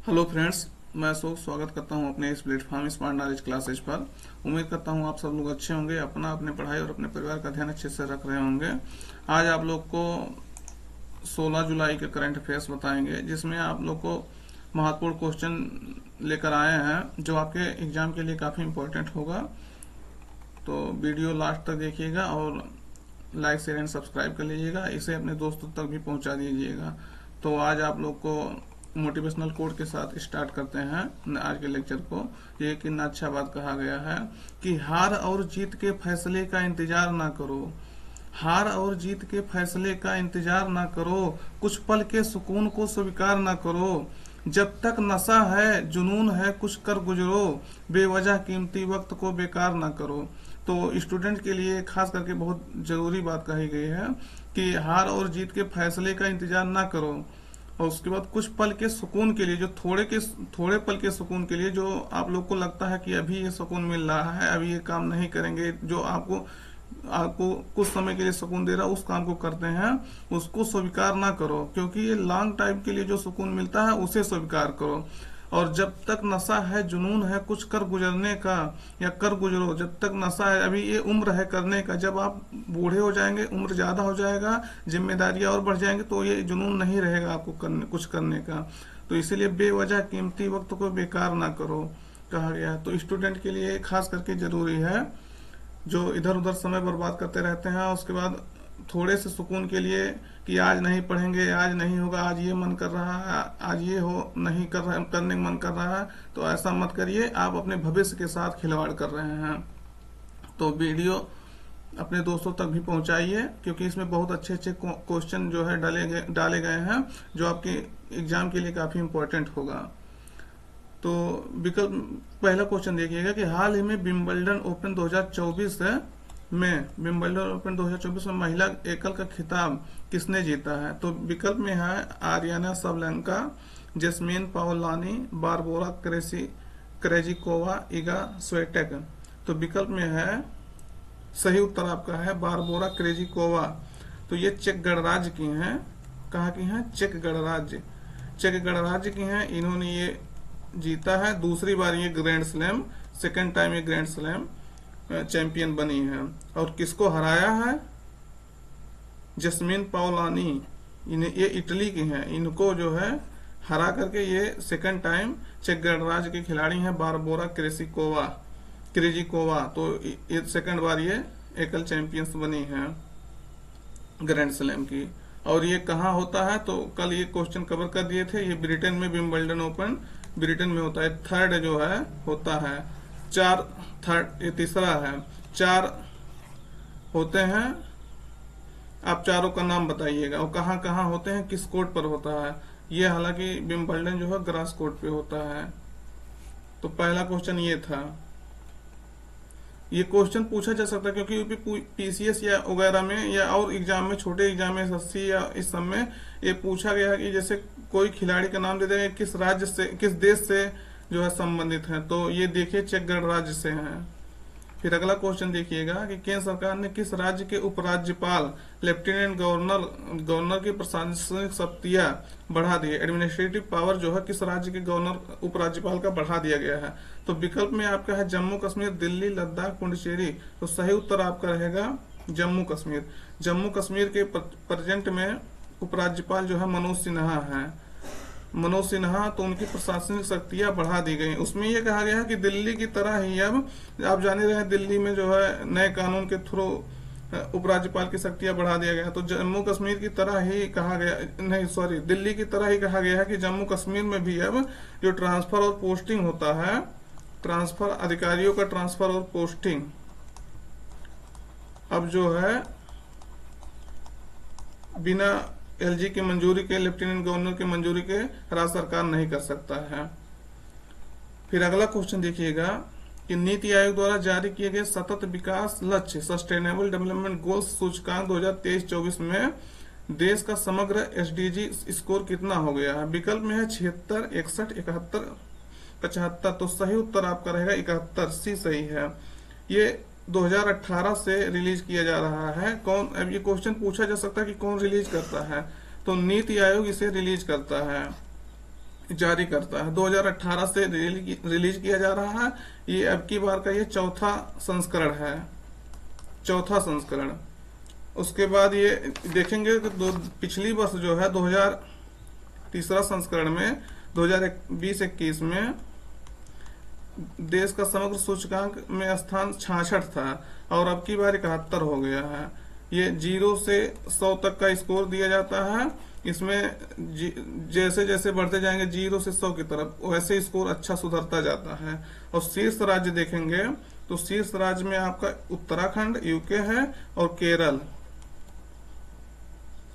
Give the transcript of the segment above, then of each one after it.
Hello friends, मैं अशोक स्वागत करता हूं अपने इस प्लेटफॉर्म स्मार्ट नॉलेज क्लासेज पर। उम्मीद करता हूं आप सब लोग अच्छे होंगे, अपने पढ़ाई और अपने परिवार का ध्यान अच्छे से रख रहे होंगे। आज आप लोग को 16 जुलाई के करंट अफेयर्स बताएंगे, जिसमें आप लोग को महत्वपूर्ण क्वेश्चन लेकर आए हैं जो आपके एग्जाम के लिए काफ़ी इम्पोर्टेंट होगा। तो वीडियो लास्ट तक देखिएगा और लाइक शेयर एंड सब्सक्राइब कर लीजिएगा, इसे अपने दोस्तों तक भी पहुंचा दीजिएगा। तो आज आप लोग को मोटिवेशनल कोट के साथ स्टार्ट करते हैं आज के लेक्चर को। ये कितना अच्छा बात कहा गया है कि हार और जीत के फैसले का इंतजार ना करो। हार और जीत के फैसले का इंतजार ना करो, कुछ पल के सुकून को स्वीकार ना करो। जब तक नशा है जुनून है कुछ कर गुजरो, बेवजह कीमती वक्त को बेकार ना करो। तो स्टूडेंट के लिए खास करके बहुत जरूरी बात कही गई है कि हार और जीत के फैसले का इंतजार ना करो, और उसके बाद कुछ पल के सुकून के लिए, जो थोड़े पल के सुकून के लिए, जो आप लोग को लगता है कि अभी ये सुकून मिल रहा है, अभी ये काम नहीं करेंगे, जो आपको आपको कुछ समय के लिए सुकून दे रहा है उस काम को करते हैं, उसको स्वीकार ना करो, क्योंकि ये लॉन्ग टाइम के लिए जो सुकून मिलता है उसे स्वीकार करो। और जब तक नशा है जुनून है कुछ कर गुजरने का, या कर गुजरो। जब तक नशा है, अभी ये उम्र है करने का, जब आप बूढ़े हो जाएंगे, उम्र ज्यादा हो जाएगा, जिम्मेदारियां और बढ़ जाएंगी, तो ये जुनून नहीं रहेगा आपको कुछ करने का। तो इसीलिए बेवजह कीमती वक्त को बेकार ना करो कहा गया। तो स्टूडेंट के लिए खास करके जरूरी है जो इधर उधर समय बर्बाद करते रहते हैं, उसके बाद थोड़े से सुकून के लिए कि आज नहीं पढ़ेंगे, आज नहीं होगा, आज ये मन कर रहा है, आज ये हो नहीं कर रहा, करने का मन कर रहा है, तो ऐसा मत करिए। आप अपने भविष्य के साथ खिलवाड़ कर रहे हैं। तो वीडियो अपने दोस्तों तक भी पहुंचाइए, क्योंकि इसमें बहुत अच्छे अच्छे क्वेश्चन जो है डाले गए हैं जो आपके एग्जाम के लिए काफी इम्पोर्टेंट होगा। तो विकल्प पहला क्वेश्चन देखिएगा कि हाल ही में विंबलडन ओपन 2024 में महिला एकल का खिताब किसने जीता है। तो विकल्प में है Aryna Sabalenka, Jasmine Paolini, Barbora Krejcikova, Iga Swiatek. तो विकल्प में है, सही उत्तर आपका है बारबोरा क्रेजिकोवा। तो ये चेक गणराज्य की हैं। कहाँ की हैं? चेक गणराज्य की हैं। इन्होंने ये जीता है, दूसरी बार ये ग्रैंड स्लैम, सेकंड टाइम ये ग्रैंड स्लैम चैंपियन बनी है। और किसको हराया है? जस्मीन पाओलानी, इन्हें, ये इटली की हैं, इनको जो है हरा करके ये सेकंड टाइम चेक गणराज्य के खिलाड़ी हैं बारबोरा क्रेजिकोवा। तो ये सेकंड बार ये एकल चैंपियंस बनी है ग्रैंड स्लैम की। और ये कहाँ होता है? तो कल ये क्वेश्चन कवर कर दिए थे। ये ब्रिटेन में विंबलडन ओपन ब्रिटेन में होता है। थर्ड जो है होता है थर्ड, ये तीसरा है। 4 होते हैं, आप चारों का नाम बताइएगा और कहाँ कहाँ होते हैं, किस कोर्ट पर होता है। ये हालांकि विंबलडन जो है ग्रास कोर्ट पे होता है। तो पहला क्वेश्चन ये था। ये क्वेश्चन पूछा जा सकता है क्योंकि यूपी पीसीएस या वगैरह में या और एग्जाम में, छोटे एग्जाम में, एसएससी या इस सब में ये पूछा गया कि जैसे कोई खिलाड़ी का नाम दे देंगे, किस राज्य से, किस देश से जो है संबंधित है। तो ये देखिए चेक गणराज्य से है। फिर अगला क्वेश्चन देखिएगा कि केंद्र सरकार ने किस राज्य के उपराज्यपाल, लेफ्टिनेंट गवर्नर की प्रशासनिक शक्तियां बढ़ा दी। एडमिनिस्ट्रेटिव पावर जो है किस राज्य के गवर्नर उपराज्यपाल का बढ़ा दिया गया है। तो विकल्प में आपका है जम्मू कश्मीर, दिल्ली, लद्दाख, पुडुचेरी। तो सही उत्तर आपका रहेगा जम्मू कश्मीर। जम्मू कश्मीर के प्रेजेंट में उपराज्यपाल जो है मनोज सिन्हा। तो उनकी प्रशासनिक शक्तियां बढ़ा दी गई। उसमें यह कहा गया है कि दिल्ली की तरह ही, अब आप जाने रहे दिल्ली में जो है नए कानून के थ्रू उपराज्यपाल की शक्तियां बढ़ा दिया गया। तो जम्मू कश्मीर की तरह ही कहा गया, नहीं सॉरी, दिल्ली की तरह ही कहा गया है कि जम्मू कश्मीर में भी अब जो ट्रांसफर और पोस्टिंग होता है, ट्रांसफर, अधिकारियों का ट्रांसफर और पोस्टिंग अब जो है बिना एलजी की मंजूरी के, लेफ्टिनेंट गवर्नर की मंजूरी के राज्य सरकार नहीं कर सकता है। फिर अगला क्वेश्चन देखिएगा कि नीति आयोग द्वारा जारी किए गए सतत विकास लक्ष्य, सस्टेनेबल डेवलपमेंट गोल्स सूचकांक 2023-24 में देश का समग्र एसडीजी स्कोर कितना हो गया है। विकल्प में है 76, 61, 71, 75। तो सही उत्तर आपका रहेगा 71, सी सही है। ये 2018 से रिलीज किया जा रहा है। कौन, अब ये क्वेश्चन पूछा जा सकता है कि कौन रिलीज करता है। तो नीति आयोग इसे रिलीज करता है। जारी करता है। 2018 से रिलीज किया जा रहा है। ये अब की बार का ये चौथा संस्करण है, चौथा संस्करण। उसके बाद ये देखेंगे कि पिछली वर्ष जो है 2000 तीसरा संस्करण में 2020-21 में देश का समग्र सूचकांक में स्थान 66 था और अब की बार 71 हो गया है। ये 0 से 100 तक का स्कोर दिया जाता है। इसमें जैसे जैसे बढ़ते जाएंगे 0 से 100 की तरफ, वैसे स्कोर अच्छा सुधरता जाता है। और शीर्ष राज्य देखेंगे तो शीर्ष राज्य में आपका उत्तराखंड, यूके है, और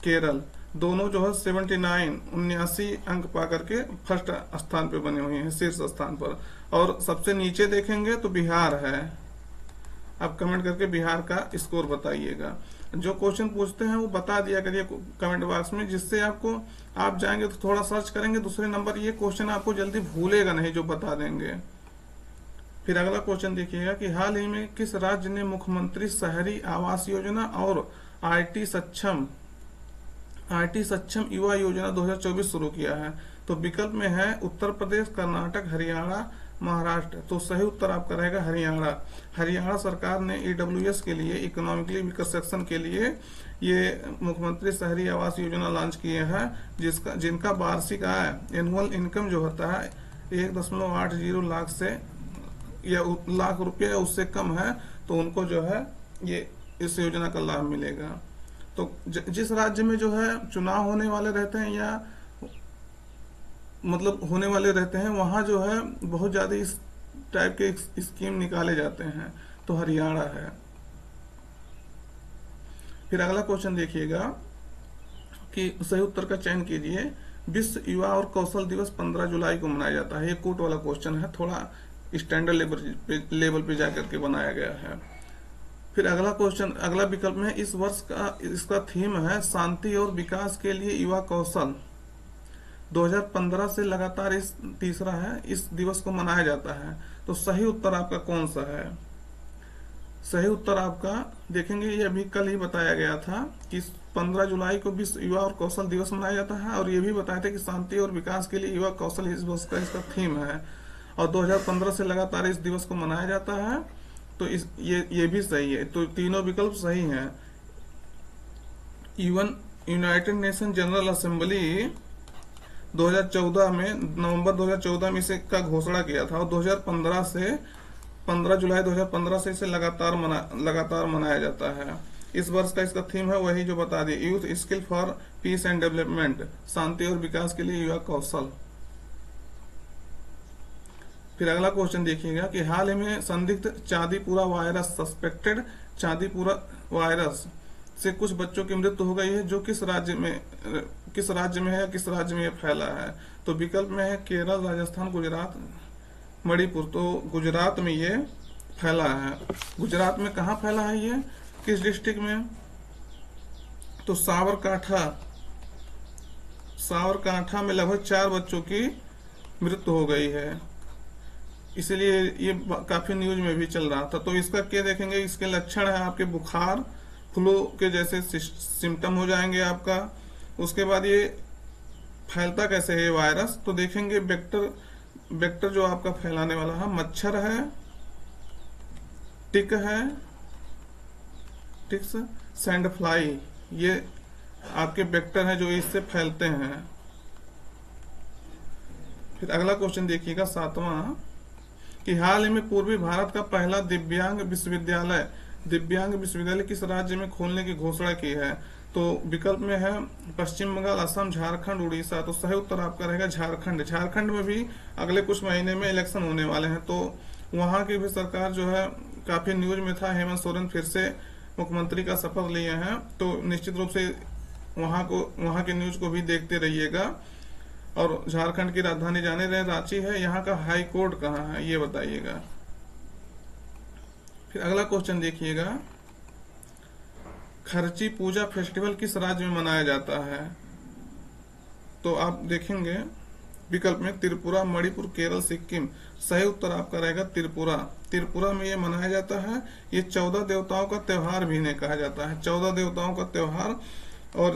केरल दोनों जो है 79 अंक पा करके फर्स्ट स्थान पे बने हुए हैं, शीर्ष स्थान पर। और सबसे नीचे देखेंगे तो बिहार है। आप कमेंट करके बिहार का स्कोर बताइएगा। जो क्वेश्चन पूछते हैं वो बता दिया करिए कमेंट बॉक्स में, जिससे आपको, आप जाएंगे तो थोड़ा सर्च करेंगे, दूसरे नंबर ये क्वेश्चन आपको जल्दी भूलेगा नहीं जो बता देंगे। फिर अगला क्वेश्चन देखिएगा कि हाल ही में किस राज्य ने मुख्यमंत्री शहरी आवास योजना और आईटी सक्षम युवा योजना 2024 शुरू किया है? तो विकल्प में है उत्तर प्रदेश, कर्नाटक, हरियाणा, महाराष्ट्र। तो सही उत्तर आपका रहेगा हरियाणा। हरियाणा सरकार ने ईडब्ल्यूएस के लिए, इकोनॉमिकली वीकर सेक्शन के लिए ये मुख्यमंत्री शहरी आवास योजना लॉन्च किए हैं, जिनका वार्षिक आय, एनुअल इनकम जो होता है 1.80 लाख से या लाख रुपये या उससे कम है, तो उनको जो है ये इस योजना का लाभ मिलेगा। तो जिस राज्य में जो है चुनाव होने वाले रहते हैं या मतलब होने वाले रहते हैं, वहां जो है बहुत ज्यादा इस टाइप के स्कीम निकाले जाते हैं, तो हरियाणा है। फिर अगला क्वेश्चन देखिएगा कि सही उत्तर का चयन कीजिए। विश्व युवा और कौशल दिवस 15 जुलाई को मनाया जाता है। ये कोट वाला क्वेश्चन है, थोड़ा स्टैंडर्ड लेवल पे जाकर के बनाया गया है। फिर अगला क्वेश्चन, अगला विकल्प में इस वर्ष का, इसका थीम है शांति और विकास के लिए युवा कौशल। 2015 से लगातार इस तीसरा है, इस दिवस को मनाया जाता है। तो सही उत्तर आपका कौन सा है? सही उत्तर आपका देखेंगे, ये अभी कल ही बताया गया था कि 15 जुलाई को विश्व युवा और कौशल दिवस मनाया जाता है, और ये भी बताया था कि शांति और विकास के लिए युवा कौशल इस वर्ष का इसका थीम है, और 2015 से लगातार इस दिवस को मनाया जाता है। तो ये भी सही है। तो तीनों विकल्प सही हैं। यूनाइटेड नेशन जनरल असेंबली 2014 में, नवंबर 2014 में इसे का घोषणा किया था, और 2015 से 15 जुलाई 2015 से इसे लगातार मनाया जाता है। इस वर्ष का इसका थीम है वही जो बता दिए, youth skill for peace and development, शांति और विकास के लिए युवा कौशल। फिर अगला क्वेश्चन देखिएगा कि हाल ही में संदिग्ध Chandipura virus, suspected Chandipura virus से कुछ बच्चों की मृत्यु हो गई है, जो किस राज्य में है या किस राज्य में यह फैला है? तो विकल्प में है केरल, राजस्थान, गुजरात, मणिपुर। तो गुजरात में ये फैला है। गुजरात में कहाँ फैला है ये, किस डिस्ट्रिक्ट में? तो साबरकांठा में लगभग 4 बच्चों की मृत्यु हो गई है, इसलिए ये काफी न्यूज में भी चल रहा था। तो इसका क्या देखेंगे, इसके लक्षण है आपके बुखार, फ्लू के जैसे सिम्टम हो जाएंगे आपका। उसके बाद ये फैलता कैसे है ये वायरस? तो देखेंगे वेक्टर जो आपका फैलाने वाला है, मच्छर है, टिक है, टिक्स, सैंड फ्लाई, ये आपके वेक्टर हैं जो इससे फैलते हैं। फिर अगला क्वेश्चन देखिएगा 7वां, कि हाल ही में पूर्वी भारत का पहला दिव्यांग विश्वविद्यालय किस राज्य में खोलने की घोषणा की है? तो विकल्प में है पश्चिम बंगाल, असम, झारखंड, उड़ीसा। तो सही उत्तर आपका रहेगा झारखंड। झारखंड में भी अगले कुछ महीने में इलेक्शन होने वाले हैं, तो वहां की भी सरकार जो है काफी न्यूज में था। हेमंत सोरेन फिर से मुख्यमंत्री का शपथ लिए हैं, तो निश्चित रूप से वहां की न्यूज को भी देखते रहिएगा। और झारखंड की राजधानी जाने रहे रांची है, यहाँ का हाई कोर्ट कहाँ है ये बताइएगा। फिर अगला क्वेश्चन देखिएगा, खर्ची पूजा फेस्टिवल किस राज्य में मनाया जाता है? तो आप देखेंगे विकल्प में त्रिपुरा, मणिपुर, केरल, सिक्किम। सही उत्तर आपका रहेगा त्रिपुरा। त्रिपुरा में ये मनाया जाता है। ये 14 देवताओं का त्योहार भी इन्हें कहा जाता है। 14 देवताओं का त्योहार और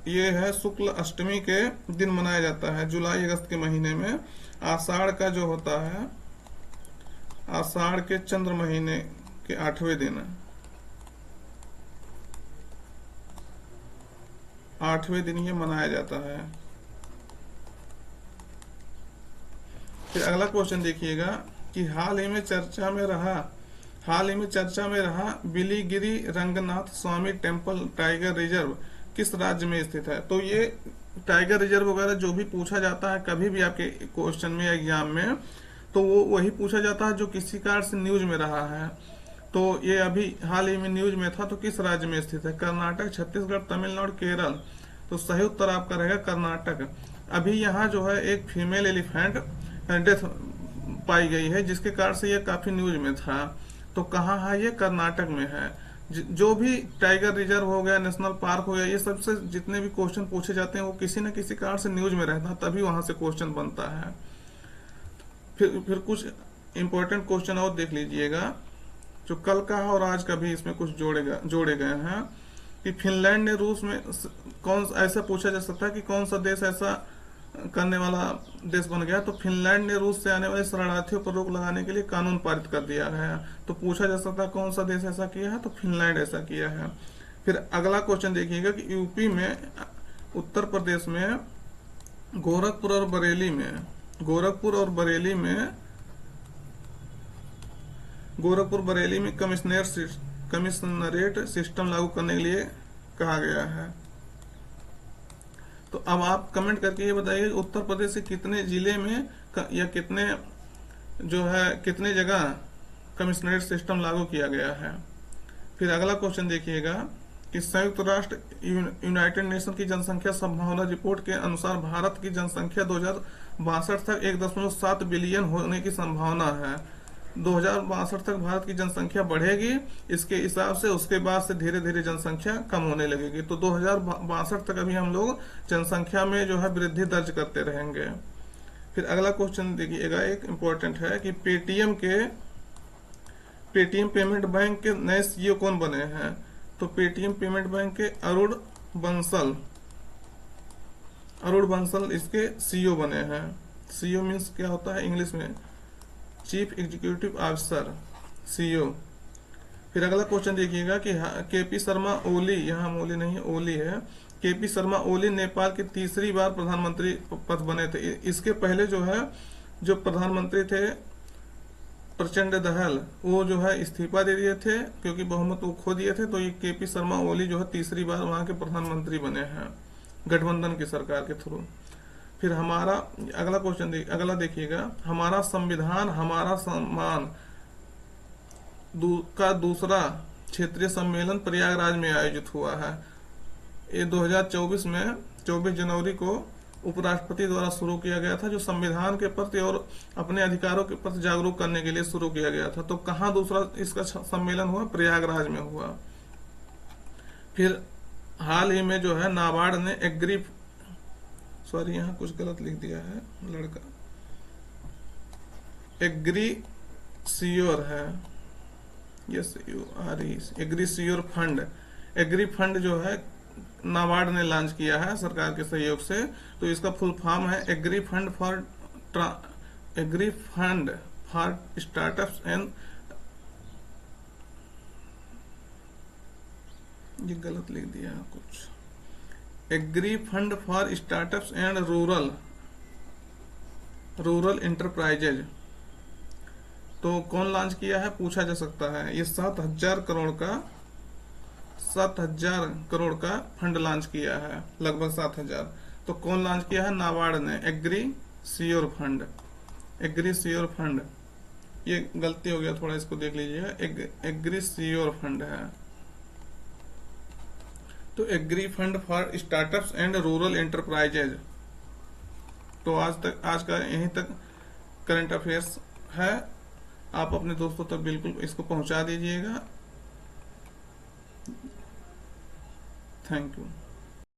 ये है शुक्ल अष्टमी के दिन मनाया जाता है, जुलाई अगस्त के महीने में। आषाढ़ का जो होता है, आषाढ़ के चंद्र महीने के 8वें दिन, 8वें दिन ये मनाया जाता है। फिर अगला क्वेश्चन देखिएगा कि हाल ही में चर्चा में रहा बिलीगिरी रंगनाथ स्वामी टेम्पल टाइगर रिजर्व किस राज्य में स्थित है। तो ये टाइगर रिजर्व वगैरह जो भी पूछा जाता है कभी भी आपके क्वेश्चन में, एग्जाम में, तो वो वही पूछा जाता है जो किसी कारण से न्यूज में रहा है। तो ये अभी हाल ही में न्यूज में था, तो किस राज्य में स्थित है? कर्नाटक, छत्तीसगढ़, तमिलनाडु, केरल। तो सही उत्तर आपका रहेगा कर्नाटक। अभी यहाँ जो है एक फीमेल एलिफेंट डेथ पाई गई है, जिसके कारण से ये काफी न्यूज में था। तो कहाँ है? ये कर्नाटक में है। जो भी टाइगर रिजर्व हो गया, नेशनल पार्क हो गया, ये सबसे जितने भी क्वेश्चन पूछे जाते हैं वो किसी न किसी कारण से न्यूज में रहता है, तभी वहां से क्वेश्चन बनता है। फिर कुछ इंपॉर्टेंट क्वेश्चन और देख लीजिएगा, जो कल का है और आज का भी इसमें कुछ जोड़े गए हैं। कि फिनलैंड ने रूस में कौन ऐसा पूछा जा सकता है कि कौन सा देश ऐसा करने वाला देश बन गया। तो फिनलैंड ने रूस से आने वाले शरणार्थियों पर रोक लगाने के लिए कानून पारित कर दिया है। तो पूछा जा सकता है कौन सा देश ऐसा किया है, तो फिनलैंड ऐसा किया है। फिर अगला क्वेश्चन देखिएगा कि यूपी में, उत्तर प्रदेश में गोरखपुर और बरेली में कमिश्नरेट सिस्टम लागू करने के लिए कहा गया है। तो अब आप कमेंट करके ये बताइए उत्तर प्रदेश के कितने जिले में या कितने जगह कमिश्नरेट सिस्टम लागू किया गया है। फिर अगला क्वेश्चन देखिएगा कि संयुक्त राष्ट्र यूनाइटेड नेशन की जनसंख्या संभावना रिपोर्ट के अनुसार भारत की जनसंख्या 2062 तक 1.7 बिलियन होने की संभावना है। 2062 तक भारत की जनसंख्या बढ़ेगी, इसके हिसाब से उसके बाद से धीरे धीरे जनसंख्या कम होने लगेगी। तो 2062 तक अभी हम लोग जनसंख्या में जो है वृद्धि दर्ज करते रहेंगे। फिर अगला क्वेश्चन देखिएगा, एक इम्पोर्टेंट है कि पेटीएम पेमेंट बैंक के नए सीईओ कौन बने हैं। तो पेटीएम पेमेंट बैंक के अरुण बंसल इसके सीईओ बने हैं। सीईओ मीन्स क्या होता है इंग्लिश में? Chief executive officer, CEO. फिर अगला क्वेश्चन देखिएगा कि केपी शर्मा ओली, यहाँ मोली नहीं ओली है, केपी शर्मा ओली नेपाल के तीसरी बार प्रधानमंत्री पद बने थे। इसके पहले जो प्रधानमंत्री थे प्रचंड दहल, वो जो है इस्तीफा दे दिए थे क्योंकि बहुमत वो खो दिए थे। तो ये केपी शर्मा ओली जो है तीसरी बार वहां के प्रधानमंत्री बने हैं गठबंधन की सरकार के थ्रू। फिर हमारा अगला देखिएगा, हमारा संविधान हमारा सम्मान का दूसरा क्षेत्रीय सम्मेलन प्रयागराज में आयोजित हुआ है। ये 2024 में 24 जनवरी को उपराष्ट्रपति द्वारा शुरू किया गया था, जो संविधान के प्रति और अपने अधिकारों के प्रति जागरूक करने के लिए शुरू किया गया था। तो कहाँ दूसरा इसका सम्मेलन हुआ? प्रयागराज में हुआ। फिर हाल ही में जो है नाबार्ड ने यहाँ कुछ गलत लिख दिया है लड़का, एग्रीसियोर है, एग्रीसियोर एग्री फंड जो है नाबार्ड ने लॉन्च किया है सरकार के सहयोग से। तो इसका फुल फॉर्म है agri fund for startups and, ये गलत लिख दिया है कुछ, agri fund for startups and rural enterprises. तो कौन लॉन्च किया है पूछा जा सकता है। ये 7,000 करोड़ का फंड लॉन्च किया है, लगभग 7,000। तो कौन लॉन्च किया है? नाबार्ड ने। एग्रीसियोर फंड, ये गलती हो गया थोड़ा, इसको देख लीजिएगा, एग्रीसियोर फंड है। तो agri fund for startups and rural enterprises. तो आज का यहीं तक करंट अफेयर्स है। आप अपने दोस्तों तक बिल्कुल इसको पहुंचा दीजिएगा। Thank you.